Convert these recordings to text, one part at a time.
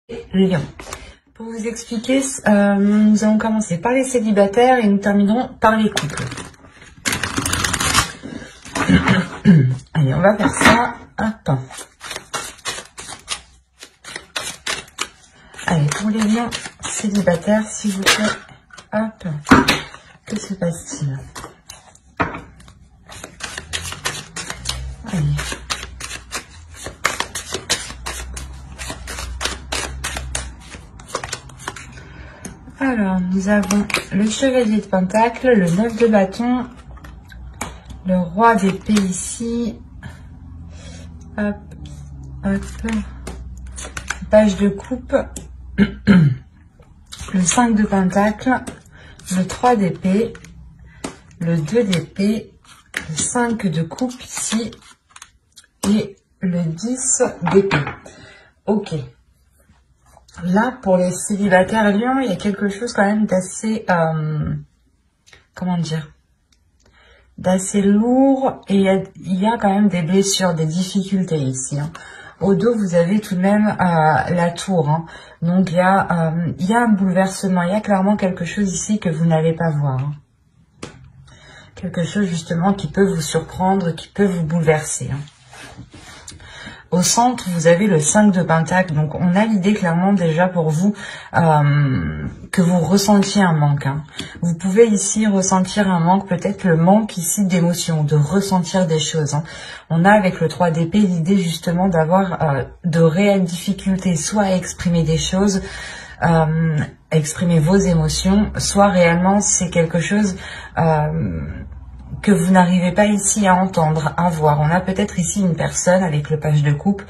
Lion. Pour vous expliquer, nous allons commencer par les célibataires et nous terminerons par les couples. Allez, on va faire ça. Hop. Allez, pour les lions célibataires, s'il vous plaît. Hop. Que se passe-t-il? Allez. Alors, nous avons le chevalier de pentacle, le 9 de bâton, le roi d'épée ici, hop, hop, page de coupe, le 5 de pentacle, le 3 d'épée, le 2 d'épée, le 5 de coupe ici, et le 10 d'épée. Ok. Là, pour les célibataires lions, il y a quelque chose quand même d'assez, comment dire, d'assez lourd, et il y a quand même des blessures, des difficultés ici. Hein. Au dos, vous avez tout de même la tour. Hein. Donc, il y a un bouleversement, il y a clairement quelque chose ici que vous n'allez pas voir. Hein. Quelque chose justement qui peut vous surprendre, qui peut vous bouleverser. Hein. Au centre, vous avez le 5 de pentacle. Donc, on a l'idée clairement déjà pour vous que vous ressentiez un manque. Hein. Vous pouvez ici ressentir un manque, peut-être le manque ici d'émotion, de ressentir des choses. Hein. On a avec le 3 d'épée l'idée justement d'avoir de réelles difficultés, soit à exprimer des choses, à exprimer vos émotions, soit réellement c'est quelque chose que vous n'arrivez pas ici à entendre, à voir. On a peut-être ici une personne avec le page de coupe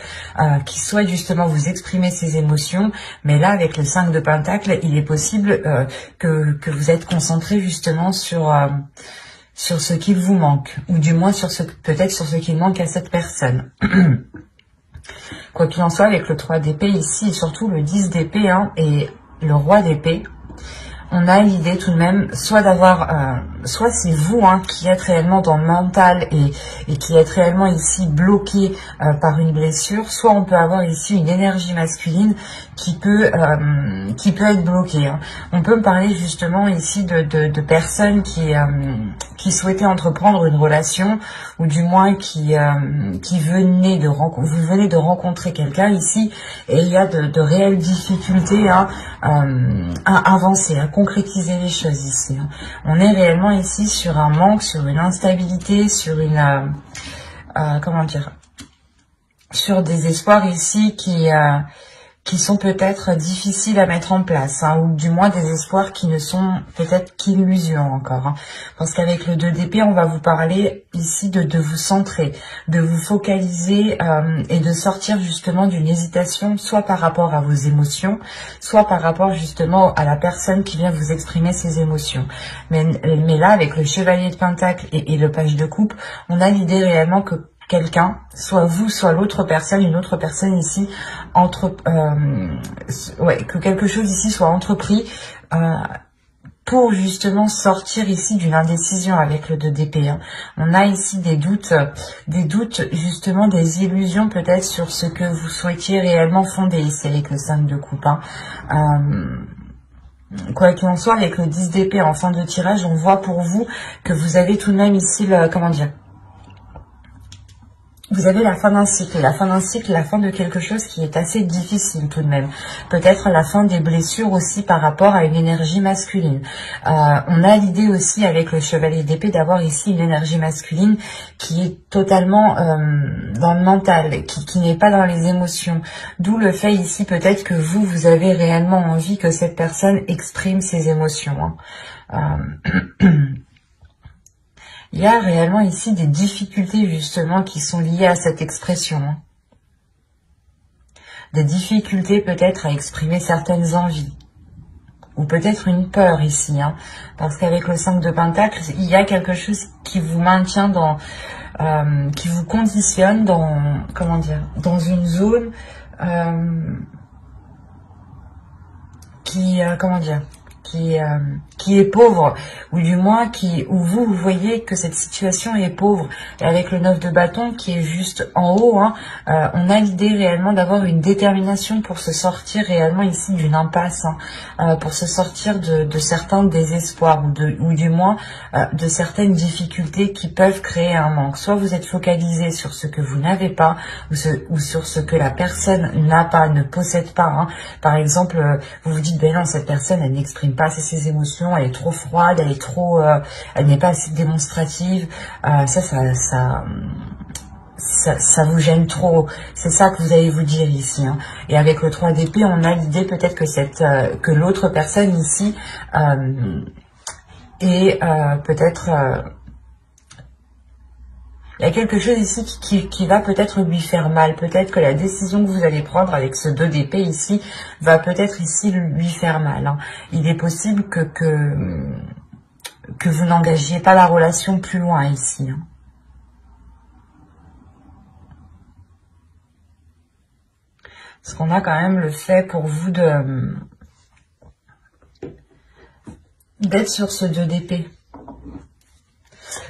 qui souhaite justement vous exprimer ses émotions, mais là avec le 5 de pentacle, il est possible que vous êtes concentré justement sur ce qu'il vous manque, ou du moins sur peut-être sur ce qu'il manque à cette personne. Quoi qu'il en soit, avec le 3 d'épée ici, et surtout le 10 d'épée hein, et le roi d'épée, on a l'idée tout de même, soit d'avoir, soit c'est vous hein, qui êtes réellement dans le mental et qui êtes réellement ici bloqué par une blessure, soit on peut avoir ici une énergie masculine qui peut être bloquée. Hein. On peut me parler justement ici de personnes qui souhaitaient entreprendre une relation, ou du moins qui venaient vous venez de rencontrer quelqu'un ici, et il y a de réelles difficultés hein, à avancer, à concrétiser les choses ici. Hein. On est réellement ici sur un manque, sur une instabilité, sur une comment dire, sur des espoirs ici qui sont peut-être difficiles à mettre en place, hein, ou du moins des espoirs qui ne sont peut-être qu'illusions encore. Hein, parce qu'avec le 2 d'épée, on va vous parler ici de vous centrer, de vous focaliser et de sortir justement d'une hésitation, soit par rapport à vos émotions, soit par rapport justement à la personne qui vient vous exprimer ses émotions. Mais là, avec le chevalier de pentacle et le page de coupe, on a l'idée réellement que quelqu'un, soit vous, soit l'autre personne, une autre personne ici, que quelque chose ici soit entrepris pour justement sortir ici d'une indécision avec le 2 d'épée. Hein. On a ici des doutes justement, des illusions peut-être sur ce que vous souhaitiez réellement fonder ici avec le 5 de coupe. Hein. Quoi qu'il en soit, avec le 10 d'épée en fin de tirage, on voit pour vous que vous avez tout de même ici le, comment dire, vous avez la fin d'un cycle, la fin de quelque chose qui est assez difficile tout de même. Peut-être la fin des blessures aussi par rapport à une énergie masculine. On a l'idée aussi avec le chevalier d'épée d'avoir ici une énergie masculine qui est totalement dans le mental, qui n'est pas dans les émotions. D'où le fait ici peut-être que vous avez réellement envie que cette personne exprime ses émotions. Hein. Il y a réellement ici des difficultés justement qui sont liées à cette expression. Hein. Des difficultés peut-être à exprimer certaines envies. Ou peut-être une peur ici. Hein. Parce qu'avec le 5 de pentacle, il y a quelque chose qui vous maintient dans... qui vous conditionne dans... Comment dire, dans une zone comment dire, qui est pauvre, ou du moins où vous voyez que cette situation est pauvre. Et avec le 9 de bâton qui est juste en haut, hein, on a l'idée réellement d'avoir une détermination pour se sortir réellement ici d'une impasse, hein, pour se sortir de certains désespoirs, ou du moins de certaines difficultés qui peuvent créer un manque. Soit vous êtes focalisé sur ce que vous n'avez pas, ou sur ce que la personne n'a pas, ne possède pas, hein. Par exemple, vous vous dites, ben non, cette personne, elle n'exprime pas assez ses émotions, elle est trop froide, elle est trop, elle n'est pas assez démonstrative. Ça vous gêne trop. C'est ça que vous allez vous dire ici, hein. Et avec le 3 d'épée, on a l'idée peut-être que l'autre personne ici est peut-être... il y a quelque chose ici qui va peut-être lui faire mal. Peut-être que la décision que vous allez prendre avec ce 2 d'épée ici va peut-être ici lui faire mal, hein. Il est possible que vous n'engagiez pas la relation plus loin ici, hein. Parce qu'on a quand même le fait pour vous d'être sur ce 2 d'épée.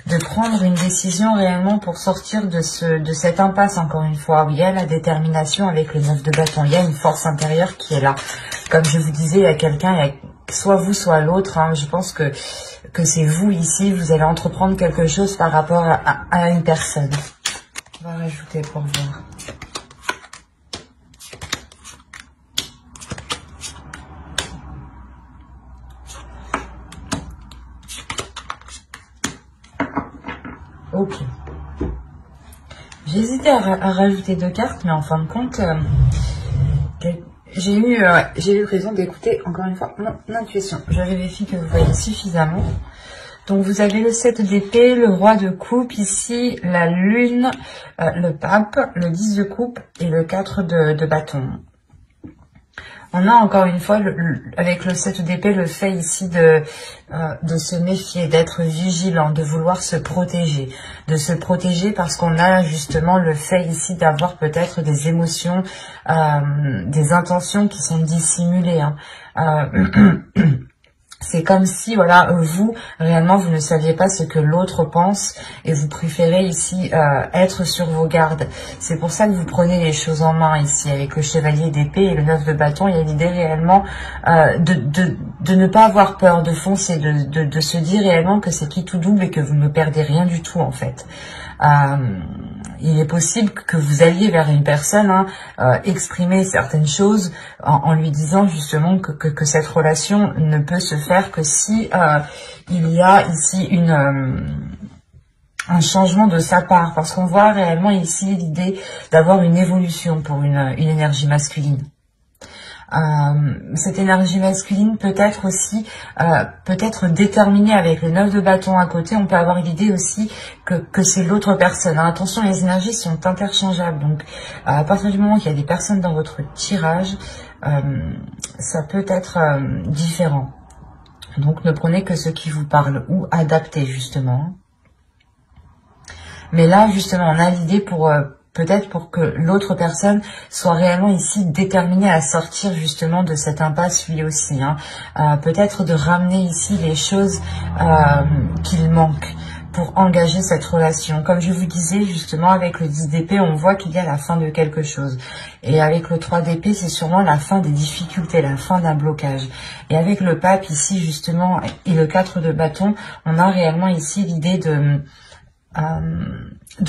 De prendre une décision réellement pour sortir de cette impasse, encore une fois, où il y a la détermination avec le 9 de bâton. Il y a une force intérieure qui est là. Comme je vous disais, il y a quelqu'un, soit vous, soit l'autre, hein. Je pense que c'est vous ici, vous allez entreprendre quelque chose par rapport à une personne. On va rajouter pour voir. Ok. J'ai hésité à rajouter 2 cartes, mais en fin de compte, j'ai eu raison d'écouter encore une fois mon intuition. Je vérifie que vous voyez suffisamment. Donc vous avez le 7 d'épée, le roi de coupe ici, la lune, le pape, le 10 de coupe et le 4 de bâton. On a encore une fois, avec le 7 d'épée, le fait ici de se méfier, d'être vigilant, de vouloir se protéger. De se protéger parce qu'on a justement le fait ici d'avoir peut-être des émotions, des intentions qui sont dissimulées, hein. C'est comme si, voilà, vous, réellement, vous ne saviez pas ce que l'autre pense et vous préférez ici être sur vos gardes. C'est pour ça que vous prenez les choses en main ici, avec le chevalier d'épée et le 9 de bâton. Il y a l'idée réellement de ne pas avoir peur, de foncer, de se dire réellement que c'est qui tout double et que vous ne perdez rien du tout, en fait. Il est possible que vous alliez vers une personne, hein, exprimer certaines choses en lui disant justement que cette relation ne peut se faire que si il y a ici un changement de sa part, parce qu'on voit réellement ici l'idée d'avoir une évolution pour une énergie masculine. Cette énergie masculine peut être aussi peut-être déterminée avec le 9 de bâton à côté. On peut avoir l'idée aussi que c'est l'autre personne, hein. Attention, les énergies sont interchangeables, donc à partir du moment qu'il y a des personnes dans votre tirage, ça peut être différent. Donc ne prenez que ce qui vous parle ou adaptez justement. Mais là justement on a l'idée pour peut-être pour que l'autre personne soit réellement ici déterminée à sortir justement de cette impasse lui aussi, hein. Peut-être de ramener ici les choses qu'il manque pour engager cette relation. Comme je vous disais justement avec le 10 d'épée, on voit qu'il y a la fin de quelque chose. Et avec le 3 d'épée, c'est sûrement la fin des difficultés, la fin d'un blocage. Et avec le pape ici justement et le 4 de bâton, on a réellement ici l'idée de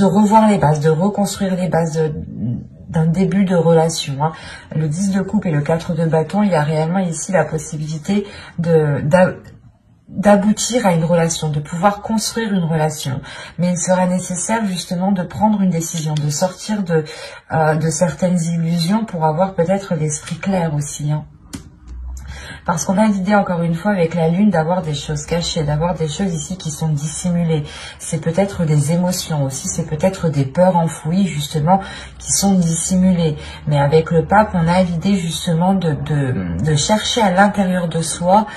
revoir les bases, de reconstruire les bases d'un début de relation, hein. Le 10 de coupe et le 4 de bâton, il y a réellement ici la possibilité d'aboutir à une relation, de pouvoir construire une relation. Mais il sera nécessaire justement de prendre une décision, de sortir de certaines illusions pour avoir peut-être l'esprit clair aussi, hein. Parce qu'on a l'idée, encore une fois, avec la lune, d'avoir des choses cachées, d'avoir des choses ici qui sont dissimulées. C'est peut-être des émotions aussi, c'est peut-être des peurs enfouies, justement, qui sont dissimulées. Mais avec le pape, on a l'idée, justement, de chercher à l'intérieur de soi,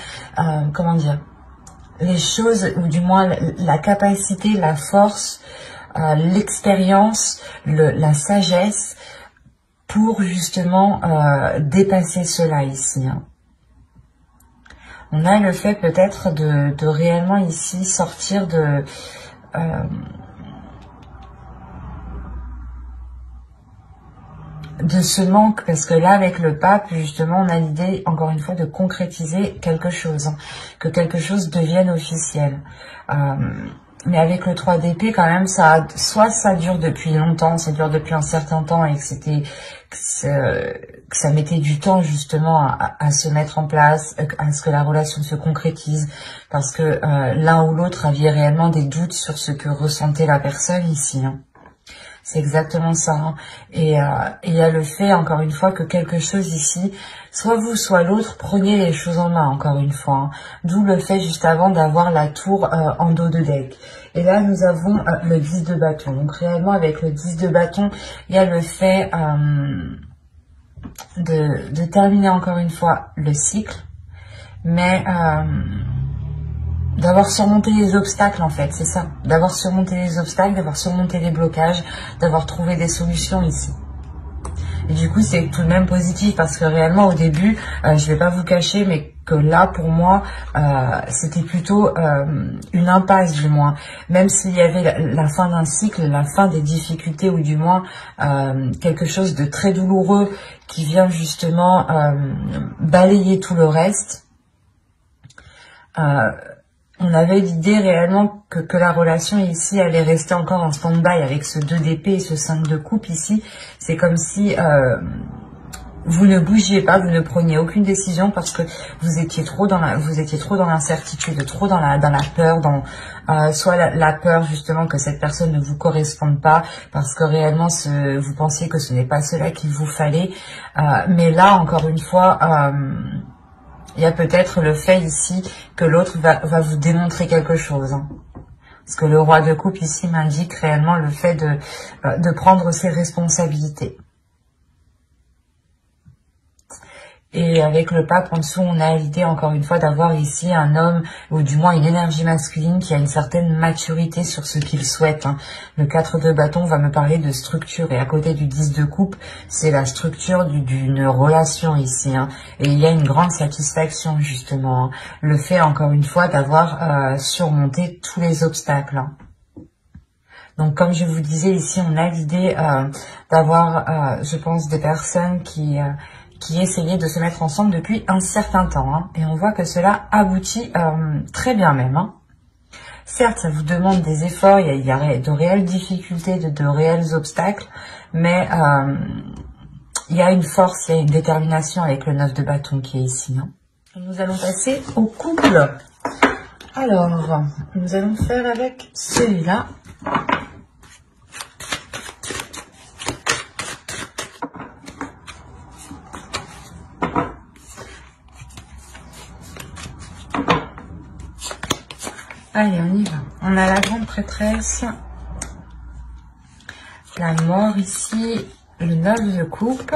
comment dire, les choses, ou du moins la capacité, la force, l'expérience, la sagesse, pour, justement, dépasser cela ici, hein. On a le fait peut-être de réellement ici sortir de ce manque, parce que là avec le pape justement on a l'idée encore une fois de concrétiser quelque chose, hein, que quelque chose devienne officiel. Mais avec le 3 d'épée quand même, soit ça dure depuis longtemps, ça dure depuis un certain temps et que ça mettait du temps justement à se mettre en place, à ce que la relation se concrétise, parce que l'un ou l'autre avait réellement des doutes sur ce que ressentait la personne ici, hein. C'est exactement ça, hein. Et il y a le fait, encore une fois, que quelque chose ici, soit vous, soit l'autre, prenez les choses en main, encore une fois, hein. D'où le fait juste avant d'avoir la tour en dos de deck. Et là, nous avons le 10 de bâton. Donc réellement, avec le 10 de bâton, il y a le fait de terminer encore une fois le cycle, mais d'avoir surmonté les obstacles, en fait, c'est ça. D'avoir surmonté les obstacles, d'avoir surmonté les blocages, d'avoir trouvé des solutions ici. Et du coup, c'est tout de même positif parce que réellement, au début, je vais pas vous cacher, mais que là, pour moi, c'était plutôt une impasse, du moins. Même s'il y avait la fin d'un cycle, la fin des difficultés, ou du moins quelque chose de très douloureux qui vient justement balayer tout le reste. On avait l'idée réellement que la relation ici allait rester encore en stand-by avec ce 2 d'épée et ce 5 de coupe ici. C'est comme si vous ne bougiez pas, vous ne preniez aucune décision parce que vous étiez trop dans l'incertitude, trop dans la peur, soit la peur justement que cette personne ne vous corresponde pas parce que réellement vous pensiez que ce n'est pas cela qu'il vous fallait. Mais là, encore une fois, il y a peut-être le fait ici que l'autre va vous démontrer quelque chose, hein. Parce que le roi de coupe ici m'indique réellement le fait de prendre ses responsabilités. Et avec le pape en dessous, on a l'idée encore une fois d'avoir ici un homme, ou du moins une énergie masculine qui a une certaine maturité sur ce qu'il souhaite, hein. Le 4 de bâton va me parler de structure, et à côté du 10 de coupe, c'est la structure d'une relation ici, hein. Et il y a une grande satisfaction justement, hein. Le fait encore une fois d'avoir surmonté tous les obstacles, hein. Donc comme je vous disais ici, on a l'idée d'avoir, je pense, des personnes qui essayaient de se mettre ensemble depuis un certain temps, hein. Et on voit que cela aboutit très bien même, hein. Certes, ça vous demande des efforts, il y a de réelles difficultés, de réels obstacles, mais il y a une force, il y a une détermination avec le 9 de bâton qui est ici, hein. Et nous allons passer au couple. Alors, nous allons faire avec celui-là. Allez, on y va. On a la grande prêtresse, la mort ici, le 9 de coupe,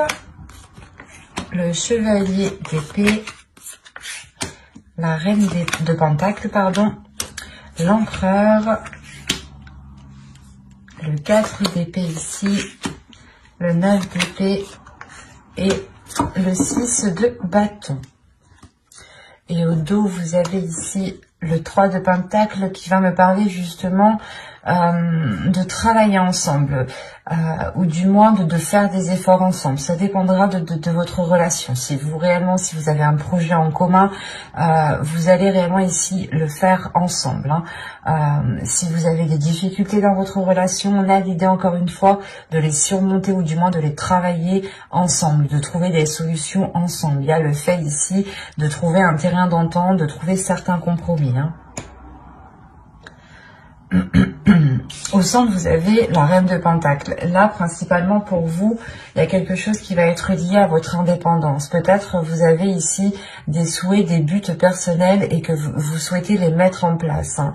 le chevalier d'épée, la reine de pentacle, pardon, l'empereur, le 4 d'épée ici, le 9 d'épée et le 6 de bâton. Et au dos, vous avez ici le 3 de pentacle qui va me parler justement de travailler ensemble, ou du moins de faire des efforts ensemble. Ça dépendra de votre relation. Si vous avez un projet en commun, vous allez réellement ici le faire ensemble, hein. Si vous avez des difficultés dans votre relation, on a l'idée encore une fois de les surmonter, ou du moins de les travailler ensemble, de trouver des solutions ensemble. Il y a le fait ici de trouver un terrain d'entente, de trouver certains compromis, hein. Au centre, vous avez la reine de pentacle. Là, principalement pour vous, il y a quelque chose qui va être lié à votre indépendance. Peut-être vous avez ici des souhaits, des buts personnels et que vous souhaitez les mettre en place, hein.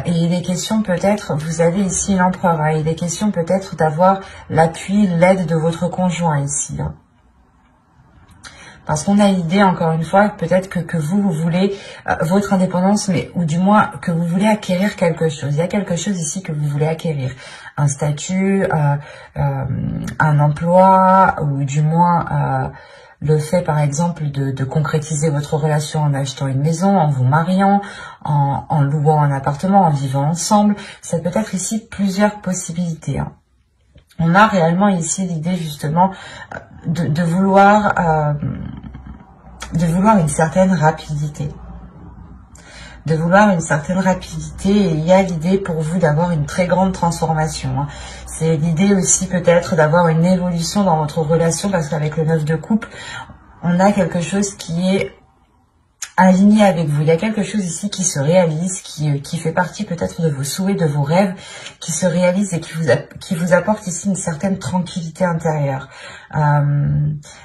Et il est question peut-être, vous avez ici l'empereur, hein. Il est question peut-être d'avoir l'appui, l'aide de votre conjoint ici, hein. Parce qu'on a l'idée, encore une fois, peut-être que vous voulez votre indépendance, mais ou du moins que vous voulez acquérir quelque chose. Il y a quelque chose ici que vous voulez acquérir. Un statut, un emploi, ou du moins le fait par exemple de concrétiser votre relation en achetant une maison, en vous mariant, en louant un appartement, en vivant ensemble. Ça peut être ici plusieurs possibilités, hein. On a réellement ici l'idée justement de vouloir une certaine rapidité. De vouloir une certaine rapidité, et il y a l'idée pour vous d'avoir une très grande transformation, hein. C'est l'idée aussi peut-être d'avoir une évolution dans votre relation, parce qu'avec le 9 de coupe, on a quelque chose qui est aligné avec vous. Il y a quelque chose ici qui se réalise, qui fait partie peut-être de vos souhaits, de vos rêves, qui se réalise et qui vous apporte ici une certaine tranquillité intérieure.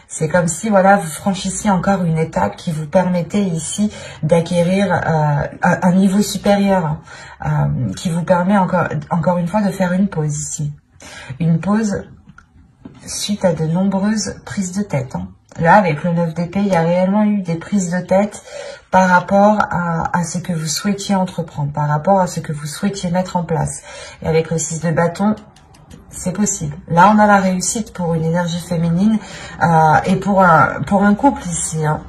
C'est comme si, voilà, vous franchissiez encore une étape qui vous permettait ici d'acquérir un niveau supérieur, qui vous permet encore une fois de faire une pause ici. Une pause suite à de nombreuses prises de tête, hein. Là, avec le 9 d'épée, il y a réellement eu des prises de tête par rapport à ce que vous souhaitiez entreprendre, par rapport à ce que vous souhaitiez mettre en place. Et avec le 6 de bâton, c'est possible. Là, on a la réussite pour une énergie féminine et pour un couple ici, hein,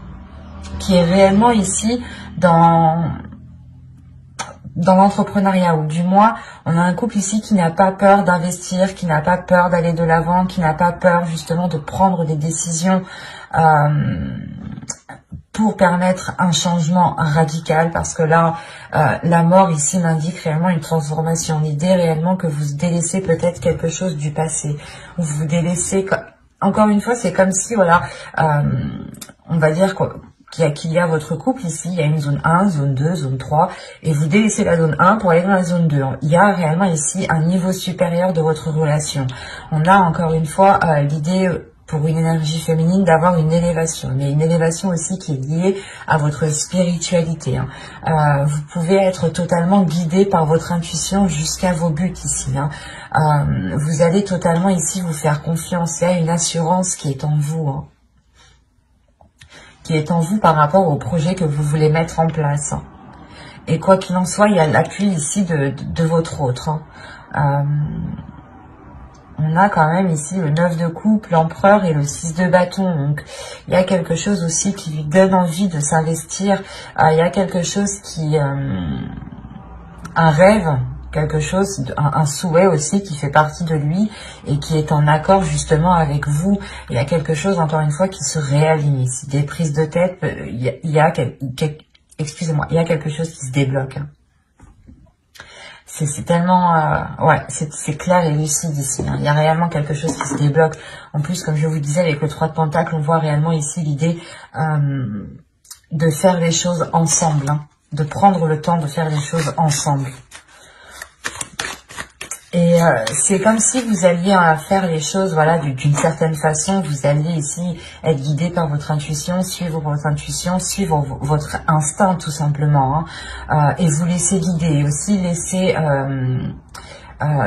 qui est réellement ici dans l'entrepreneuriat, ou du moins, on a un couple ici qui n'a pas peur d'investir, qui n'a pas peur d'aller de l'avant, qui n'a pas peur justement de prendre des décisions pour permettre un changement radical, parce que là, la mort ici m'indique réellement une transformation. L'idée réellement que vous délaissez peut-être quelque chose du passé, ou vous délaissez, encore une fois, c'est comme si, voilà, on va dire qu'il y a votre couple ici, il y a une zone 1, zone 2, zone 3, et vous délaissez la zone 1 pour aller dans la zone 2. Il y a réellement ici un niveau supérieur de votre relation. On a encore une fois l'idée pour une énergie féminine d'avoir une élévation, mais une élévation aussi qui est liée à votre spiritualité, hein. Vous pouvez être totalement guidé par votre intuition jusqu'à vos buts ici, hein. Vous allez totalement ici vous faire confiance. Il y a une assurance qui est en vous, hein, qui est en vous par rapport au projet que vous voulez mettre en place. Et quoi qu'il en soit, il y a l'appui ici de votre autre, hein. On a quand même ici le 9 de coupe, l'empereur et le 6 de bâton. Donc, il y a quelque chose aussi qui lui donne envie de s'investir. Il y a quelque chose qui... un rêve, quelque chose, un souhait aussi qui fait partie de lui et qui est en accord justement avec vous. Il y a quelque chose, encore une fois, qui se réaligne ici. Des prises de tête, excusez-moi, il y a quelque chose qui se débloque, hein. C'est tellement... ouais, c'est clair et lucide ici, hein. Il y a réellement quelque chose qui se débloque. En plus, comme je vous disais, avec le 3 de Pentacle, on voit réellement ici l'idée de faire les choses ensemble, hein, de prendre le temps de faire les choses ensemble. Et c'est comme si vous alliez faire les choses, voilà, d'une certaine façon. Vous alliez ici être guidé par votre intuition, suivre votre instinct tout simplement, hein, et vous laisser guider, et aussi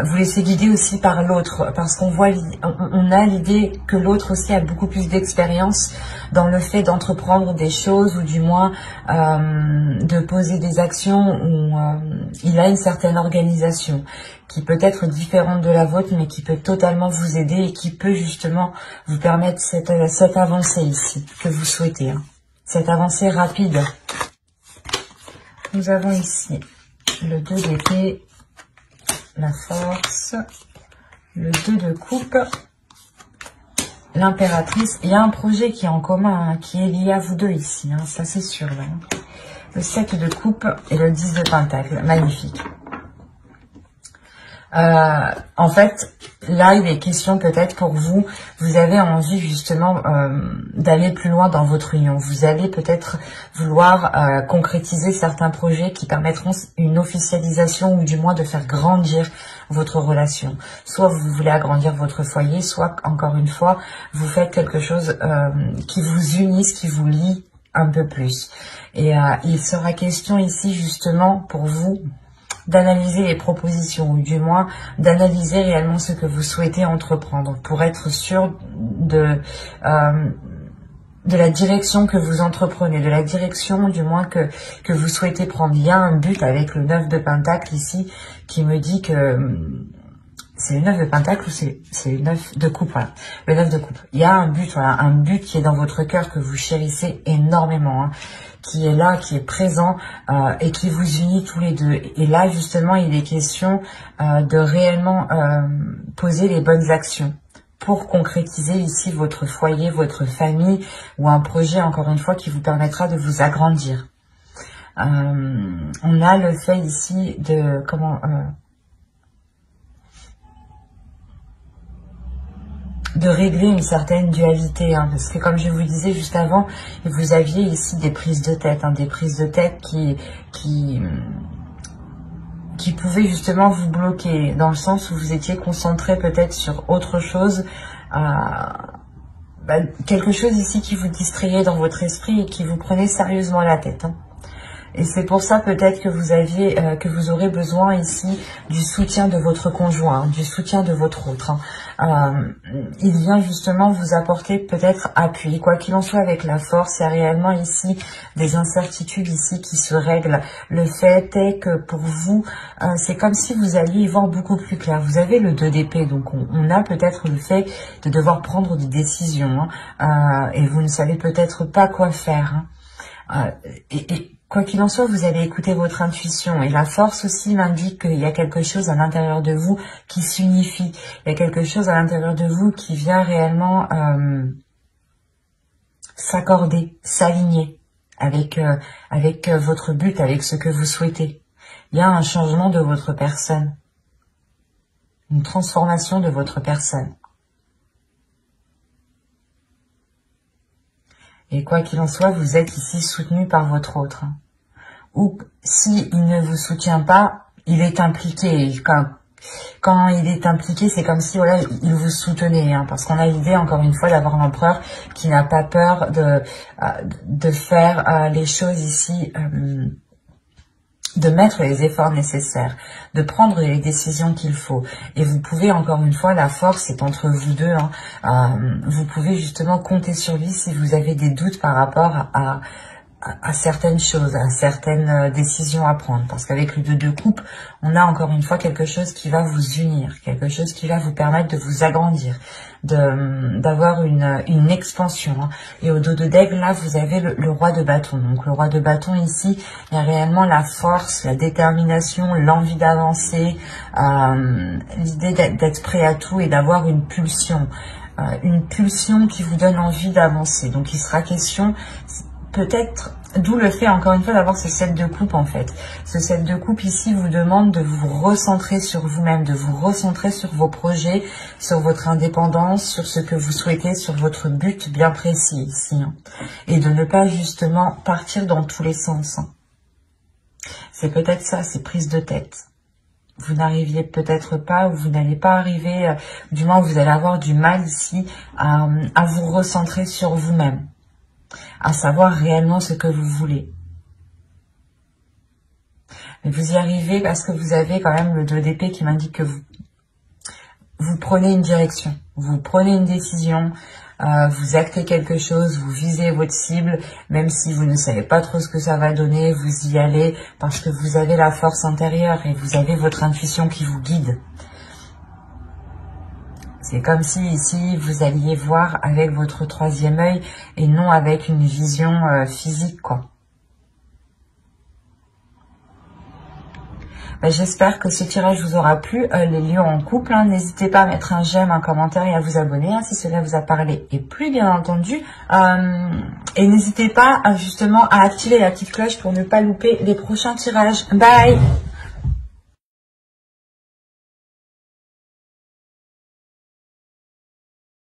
vous laissez guider aussi par l'autre, parce qu'on voit, on a l'idée que l'autre aussi a beaucoup plus d'expérience dans le fait d'entreprendre des choses, ou du moins de poser des actions, où il a une certaine organisation qui peut être différente de la vôtre, mais qui peut totalement vous aider et qui peut justement vous permettre cette avancée ici que vous souhaitez, hein, cette avancée rapide. Nous avons ici le 2 d'épée, la force, le 2 de coupe, l'impératrice. Il y a un projet qui est en commun, hein, qui est lié à vous deux ici, hein, ça c'est sûr, là, hein. Le 7 de coupe et le 10 de pentacle, magnifique. En fait, là, il est question peut-être pour vous, vous avez envie justement d'aller plus loin dans votre union. Vous allez peut-être vouloir concrétiser certains projets qui permettront une officialisation, ou du moins de faire grandir votre relation. Soit vous voulez agrandir votre foyer, soit, encore une fois, vous faites quelque chose qui vous unisse, qui vous lie un peu plus. Et il sera question ici justement pour vous d'analyser les propositions, ou du moins d'analyser réellement ce que vous souhaitez entreprendre, pour être sûr de la direction que vous entreprenez, de la direction du moins que vous souhaitez prendre. Il y a un but avec le 9 de Pentacle ici qui me dit que c'est le 9 de pentacle ou c'est le 9 de coupe, voilà. Le 9 de coupe. Il y a un but, voilà, un but qui est dans votre cœur, que vous chérissez énormément, hein, qui est là, qui est présent et qui vous unit tous les deux. Et là, justement, il est question de réellement poser les bonnes actions pour concrétiser ici votre foyer, votre famille ou un projet, encore une fois, qui vous permettra de vous agrandir. On a le fait ici de... de régler une certaine dualité, hein, parce que comme je vous disais juste avant, vous aviez ici des prises de tête, hein, des prises de tête qui pouvaient justement vous bloquer, dans le sens où vous étiez concentré peut-être sur autre chose, quelque chose ici qui vous distrayait dans votre esprit et qui vous prenait sérieusement la tête, hein. Et c'est pour ça peut-être que vous aurez besoin ici du soutien de votre conjoint, du soutien de votre autre, hein. Il vient justement vous apporter peut-être appui. Quoi qu'il en soit, avec la force, il y a réellement ici des incertitudes ici qui se règlent. Le fait est que pour vous, c'est comme si vous alliez y voir beaucoup plus clair. Vous avez le 2 d'épée, donc on a peut-être le fait de devoir prendre des décisions, hein, et vous ne savez peut-être pas quoi faire, hein. Quoi qu'il en soit, vous allez écouter votre intuition. Et la force aussi m'indique qu'il y a quelque chose à l'intérieur de vous qui s'unifie. Il y a quelque chose à l'intérieur de vous qui vient réellement s'accorder, s'aligner avec votre but, avec ce que vous souhaitez. Il y a un changement de votre personne. Une transformation de votre personne. Et quoi qu'il en soit, vous êtes ici soutenu par votre autre. Ou s'il ne vous soutient pas, il est impliqué. Quand il est impliqué, c'est comme si voilà, il vous soutenait. Hein, parce qu'on a l'idée, encore une fois, d'avoir l'empereur qui n'a pas peur de faire les choses ici, de mettre les efforts nécessaires, de prendre les décisions qu'il faut. Et vous pouvez, encore une fois, la force est entre vous deux, hein, vous pouvez justement compter sur lui si vous avez des doutes par rapport à certaines choses, à certaines décisions à prendre. Parce qu'avec le 2 de coupe, on a encore une fois quelque chose qui va vous unir, quelque chose qui va vous permettre de vous agrandir, d'avoir une expansion, hein. Et au dos de d'aigle, là, vous avez le roi de bâton. Donc le roi de bâton ici, il y a réellement la force, la détermination, l'envie d'avancer, l'idée d'être prêt à tout et d'avoir une pulsion qui vous donne envie d'avancer. Donc il sera question peut-être, d'où le fait encore une fois d'avoir ce 7 de coupe en fait. Ce 7 de coupe ici vous demande de vous recentrer sur vous-même, de vous recentrer sur vos projets, sur votre indépendance, sur ce que vous souhaitez, sur votre but bien précis ici, hein. Et de ne pas justement partir dans tous les sens, hein. C'est peut-être ça, ces prises de tête. Vous n'arriviez peut-être pas, ou vous n'allez pas arriver, du moins vous allez avoir du mal ici à vous recentrer sur vous-même, à savoir réellement ce que vous voulez. Mais vous y arrivez parce que vous avez quand même le 2 d'épée qui m'indique que vous prenez une direction, vous prenez une décision, vous actez quelque chose, vous visez votre cible, même si vous ne savez pas trop ce que ça va donner, vous y allez parce que vous avez la force intérieure et vous avez votre intuition qui vous guide. C'est comme si ici vous alliez voir avec votre 3e œil et non avec une vision physique, quoi. J'espère que ce tirage vous aura plu, les lions en couple, hein. N'hésitez pas à mettre un j'aime, un commentaire et à vous abonner, hein, si cela vous a parlé et plu, bien entendu. Et n'hésitez pas justement à activer la petite cloche pour ne pas louper les prochains tirages. Bye!